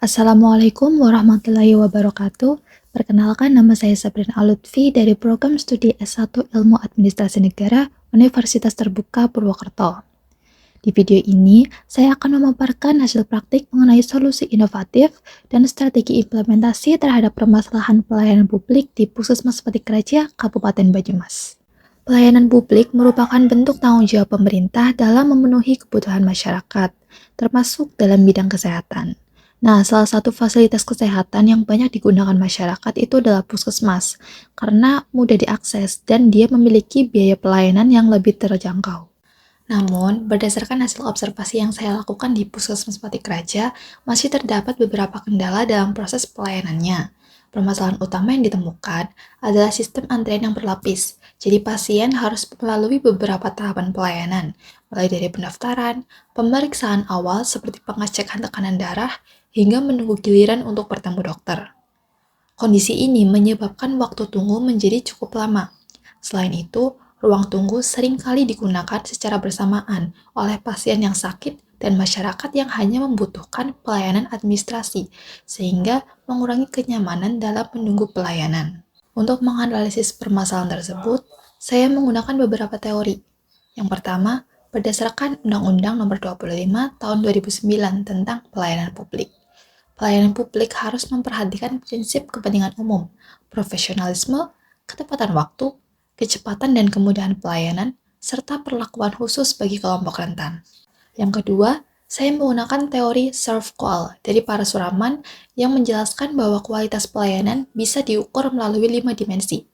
Assalamualaikum warahmatullahi wabarakatuh. Perkenalkan, nama saya Sabrina Alutfi dari Program Studi S1 Ilmu Administrasi Negara Universitas Terbuka Purwokerto. Di video ini, saya akan memaparkan hasil praktik mengenai solusi inovatif dan strategi implementasi terhadap permasalahan pelayanan publik di Puskesmas Patikraja, Kabupaten Banyumas. Pelayanan publik merupakan bentuk tanggung jawab pemerintah dalam memenuhi kebutuhan masyarakat, termasuk dalam bidang kesehatan. Nah, salah satu fasilitas kesehatan yang banyak digunakan masyarakat itu adalah puskesmas, karena mudah diakses dan dia memiliki biaya pelayanan yang lebih terjangkau. Namun, berdasarkan hasil observasi yang saya lakukan di Puskesmas Patikraja, masih terdapat beberapa kendala dalam proses pelayanannya. Permasalahan utama yang ditemukan adalah sistem antrian yang berlapis. Jadi pasien harus melalui beberapa tahapan pelayanan, mulai dari pendaftaran, pemeriksaan awal seperti pengecekan tekanan darah, hingga menunggu giliran untuk bertemu dokter. Kondisi ini menyebabkan waktu tunggu menjadi cukup lama. Selain itu, ruang tunggu seringkali digunakan secara bersamaan oleh pasien yang sakit dan masyarakat yang hanya membutuhkan pelayanan administrasi, sehingga mengurangi kenyamanan dalam menunggu pelayanan. Untuk menganalisis permasalahan tersebut, saya menggunakan beberapa teori. Yang pertama, berdasarkan Undang-Undang Nomor 25 Tahun 2009 tentang Pelayanan Publik. Pelayanan publik harus memperhatikan prinsip kepentingan umum, profesionalisme, ketepatan waktu, kecepatan dan kemudahan pelayanan, serta perlakuan khusus bagi kelompok rentan. Yang kedua, saya menggunakan teori SERVQUAL dari para suraman yang menjelaskan bahwa kualitas pelayanan bisa diukur melalui 5 dimensi,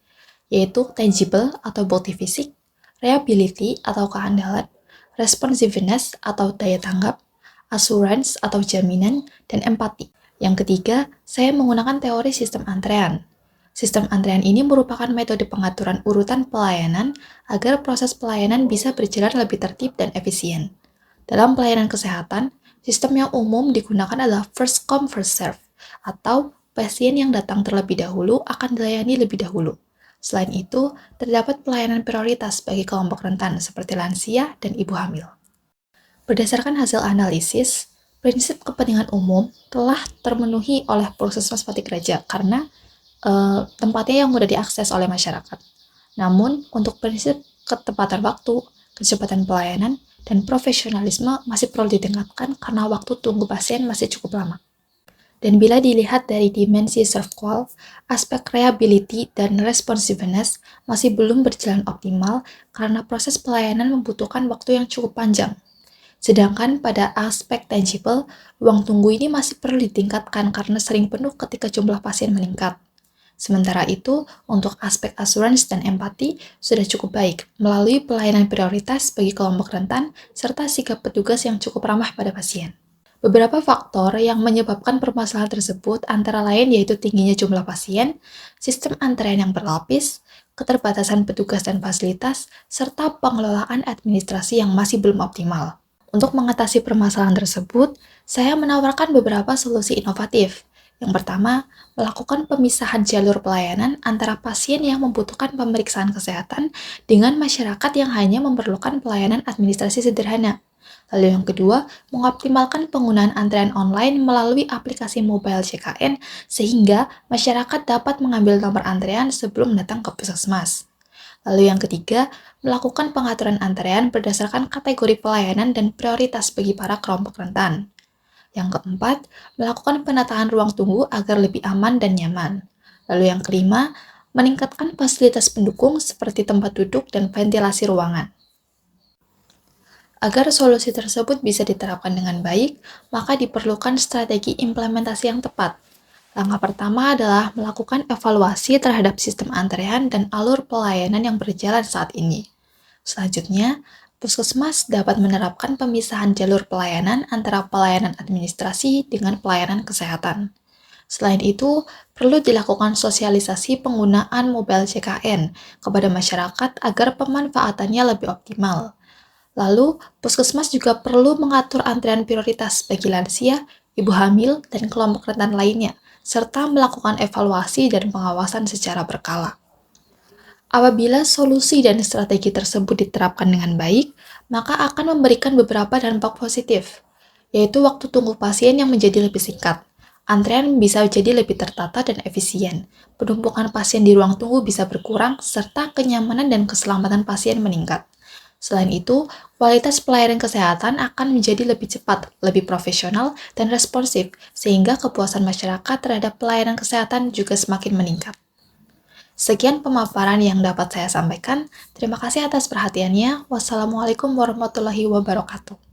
yaitu tangible atau bukti fisik, reliability atau keandalan, responsiveness atau daya tanggap, assurance atau jaminan, dan empati. Yang ketiga, saya menggunakan teori sistem antrean. Sistem antrean ini merupakan metode pengaturan urutan pelayanan agar proses pelayanan bisa berjalan lebih tertib dan efisien. Dalam pelayanan kesehatan, sistem yang umum digunakan adalah first come first serve, atau pasien yang datang terlebih dahulu akan dilayani lebih dahulu. Selain itu, terdapat pelayanan prioritas bagi kelompok rentan seperti lansia dan ibu hamil. Berdasarkan hasil analisis, prinsip kepentingan umum telah termenuhi oleh Puskesmas Patikraja karena tempatnya yang mudah diakses oleh masyarakat. Namun, untuk prinsip ketepatan waktu, kecepatan pelayanan, dan profesionalisme masih perlu ditingkatkan karena waktu tunggu pasien masih cukup lama. Dan bila dilihat dari dimensi SERVQUAL, aspek reliability dan responsiveness masih belum berjalan optimal karena proses pelayanan membutuhkan waktu yang cukup panjang. Sedangkan pada aspek tangible, ruang tunggu ini masih perlu ditingkatkan karena sering penuh ketika jumlah pasien meningkat. Sementara itu, untuk aspek assurance dan empati sudah cukup baik melalui pelayanan prioritas bagi kelompok rentan serta sikap petugas yang cukup ramah pada pasien. Beberapa faktor yang menyebabkan permasalahan tersebut antara lain yaitu tingginya jumlah pasien, sistem antrean yang berlapis, keterbatasan petugas dan fasilitas, serta pengelolaan administrasi yang masih belum optimal. Untuk mengatasi permasalahan tersebut, saya menawarkan beberapa solusi inovatif. Yang pertama, melakukan pemisahan jalur pelayanan antara pasien yang membutuhkan pemeriksaan kesehatan dengan masyarakat yang hanya memerlukan pelayanan administrasi sederhana. Lalu yang kedua, mengoptimalkan penggunaan antrean online melalui aplikasi mobile JKN sehingga masyarakat dapat mengambil nomor antrean sebelum datang ke puskesmas. Lalu yang ketiga, melakukan pengaturan antrean berdasarkan kategori pelayanan dan prioritas bagi para kelompok rentan. Yang keempat, melakukan penataan ruang tunggu agar lebih aman dan nyaman. Lalu yang kelima, meningkatkan fasilitas pendukung seperti tempat duduk dan ventilasi ruangan. Agar solusi tersebut bisa diterapkan dengan baik, maka diperlukan strategi implementasi yang tepat. Langkah pertama adalah melakukan evaluasi terhadap sistem antrean dan alur pelayanan yang berjalan saat ini. Selanjutnya, puskesmas dapat menerapkan pemisahan jalur pelayanan antara pelayanan administrasi dengan pelayanan kesehatan. Selain itu, perlu dilakukan sosialisasi penggunaan mobile JKN kepada masyarakat agar pemanfaatannya lebih optimal. Lalu, puskesmas juga perlu mengatur antrean prioritas bagi lansia, ibu hamil, dan kelompok rentan lainnya, serta melakukan evaluasi dan pengawasan secara berkala. Apabila solusi dan strategi tersebut diterapkan dengan baik, maka akan memberikan beberapa dampak positif, yaitu waktu tunggu pasien yang menjadi lebih singkat, Antrean bisa jadi lebih tertata dan efisien. Penumpukan pasien di ruang tunggu bisa berkurang, serta kenyamanan dan keselamatan pasien meningkat. Selain itu, kualitas pelayanan kesehatan akan menjadi lebih cepat, lebih profesional, dan responsif, sehingga kepuasan masyarakat terhadap pelayanan kesehatan juga semakin meningkat. Sekian pemaparan yang dapat saya sampaikan. Terima kasih atas perhatiannya. Wassalamualaikum warahmatullahi wabarakatuh.